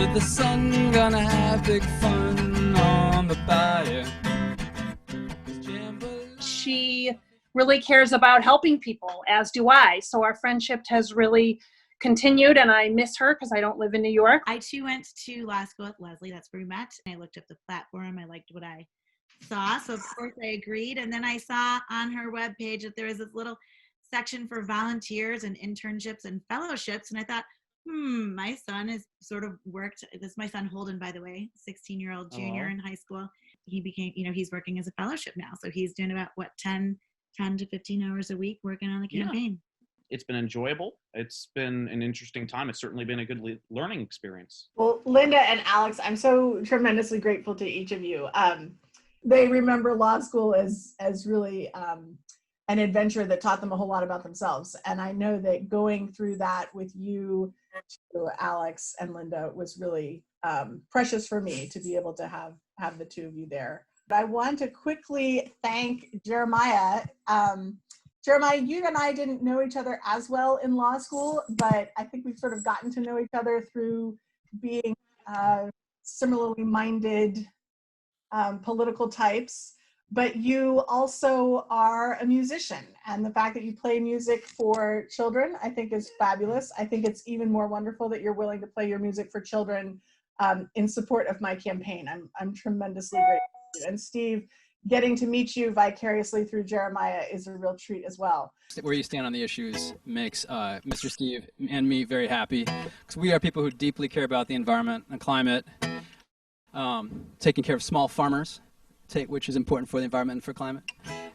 under the sun, gonna have big fun on the bayou. She really cares about helping people, as do I. So our friendship has really continued, and I miss her because I don't live in New York. I too went to law school with Leslie. That's where we met. I looked up the platform. I liked what I saw. So of course I agreed. And then I saw on her webpage that there was this little section for volunteers and internships and fellowships. And I thought, my son has sort of worked. This is my son Holden, by the way, 16-year-old junior in high school. He became, he's working as a fellowship now. So he's doing about 10 to 15 hours a week working on the campaign. It's been enjoyable. It's been an interesting time. It's certainly been a good learning experience. Well, Linda and Alex, I'm so tremendously grateful to each of you. They remember law school as really an adventure that taught them a whole lot about themselves. And I know that going through that with you, Alex and Linda, was really precious for me to be able to have the two of you there. But I want to quickly thank Jeremiah. Jeremiah, you and I didn't know each other as well in law school, but I think we've sort of gotten to know each other through being similarly minded political types. But you also are a musician, and the fact that you play music for children, I think, is fabulous. I think it's even more wonderful that you're willing to play your music for children in support of my campaign. I'm tremendously grateful. And Steve, getting to meet you vicariously through Jeremiah is a real treat as well. Where you stand on the issues makes Mr. Steve and me very happy, because we are people who deeply care about the environment and climate, taking care of small farmers, which is important for the environment and for climate,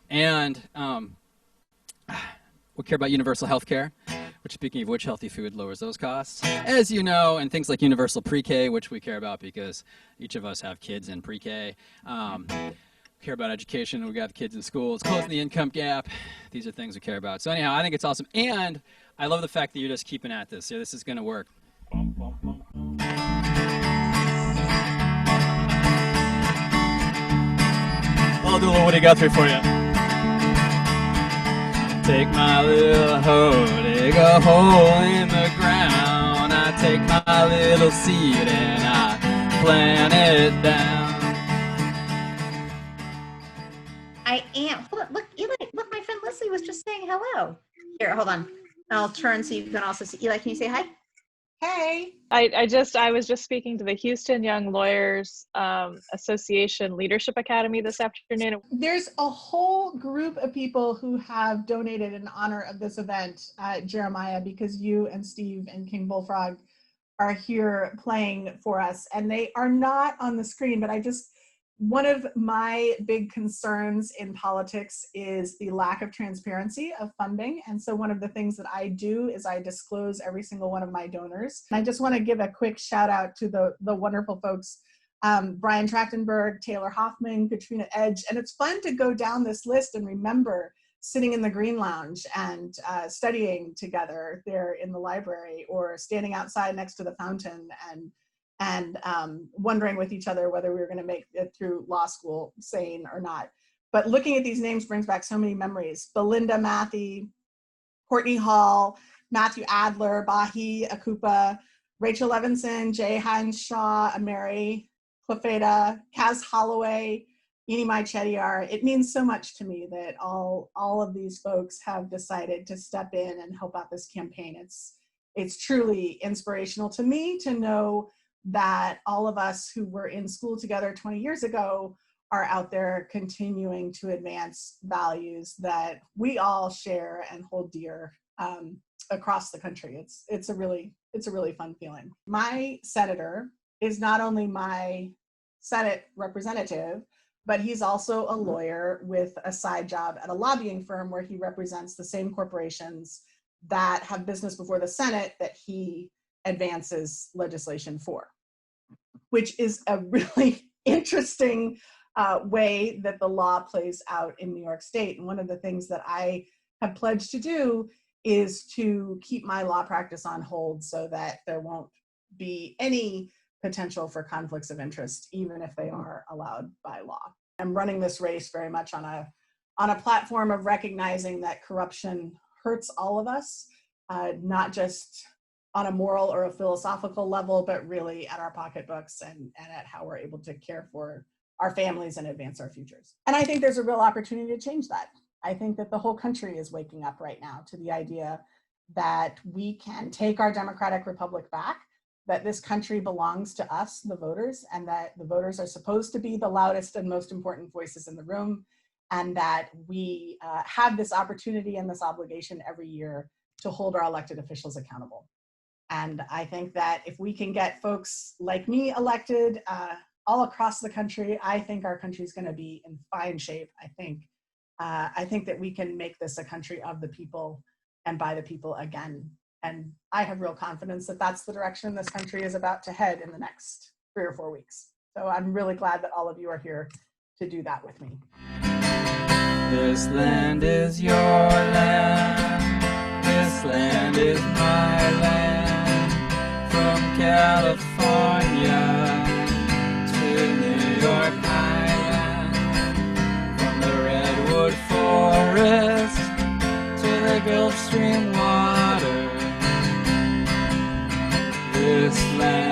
and we care about universal health care, which, speaking of which, healthy food lowers those costs, as you know, and things like universal pre-K, which we care about because each of us have kids in pre-K. Care about education. We got kids in school. It's closing the income gap. These are things we care about. So anyhow, I think it's awesome. And I love the fact that you're just keeping at this. Yeah, this is going to work. I'll do a little Woody Guthrie for you. Take my little hoe, dig a hole in the ground. I take my little seed and I plant it down. I am. Hold on. Look, Eli. Look, my friend Leslie was just saying hello. Here, hold on. I'll turn so you can also see. Eli, can you say hi? Hey. I was just speaking to the Houston Young Lawyers Association Leadership Academy this afternoon. There's a whole group of people who have donated in honor of this event, Jeremiah, because you and Steve and King Bullfrog are here playing for us. And they are not on the screen, but one of my big concerns in politics is the lack of transparency of funding. And so one of the things that I do is I disclose every single one of my donors. And I just want to give a quick shout out to the wonderful folks, Brian Trachtenberg, Taylor Hoffman, Katrina Edge. And it's fun to go down this list and remember sitting in the Green Lounge and studying together there in the library, or standing outside next to the fountain and wondering with each other whether we were going to make it through law school sane or not. But looking at these names brings back so many memories. Belinda Matthey, Courtney Hall, Matthew Adler, Bahi Akupa, Rachel Levinson, Jay Hines Shaw, Mary Clefeta, Kaz Holloway, Enimai Chediar. It means so much to me that all of these folks have decided to step in and help out this campaign. It's truly inspirational to me to know that all of us who were in school together 20 years ago are out there continuing to advance values that we all share and hold dear across the country. It's a really fun feeling. My senator is not only my Senate representative, but he's also a lawyer with a side job at a lobbying firm where he represents the same corporations that have business before the Senate that he advances legislation for, which is a really interesting way that the law plays out in New York State. And one of the things that I have pledged to do is to keep my law practice on hold so that there won't be any potential for conflicts of interest, even if they are allowed by law. I'm running this race very much on a platform of recognizing that corruption hurts all of us, not just on a moral or a philosophical level, but really at our pocketbooks and at how we're able to care for our families and advance our futures. And I think there's a real opportunity to change that. I think that the whole country is waking up right now to the idea that we can take our democratic republic back, that this country belongs to us, the voters, and that the voters are supposed to be the loudest and most important voices in the room, and that we have this opportunity and this obligation every year to hold our elected officials accountable. And I think that if we can get folks like me elected all across the country, I think our country is going to be in fine shape. I think that we can make this a country of the people and by the people again. And I have real confidence that that's the direction this country is about to head in the next 3 or 4 weeks. So I'm really glad that all of you are here to do that with me. This land is your land. This land is my land. From California to New York Island. From the Redwood Forest to the Gulf Stream water. This land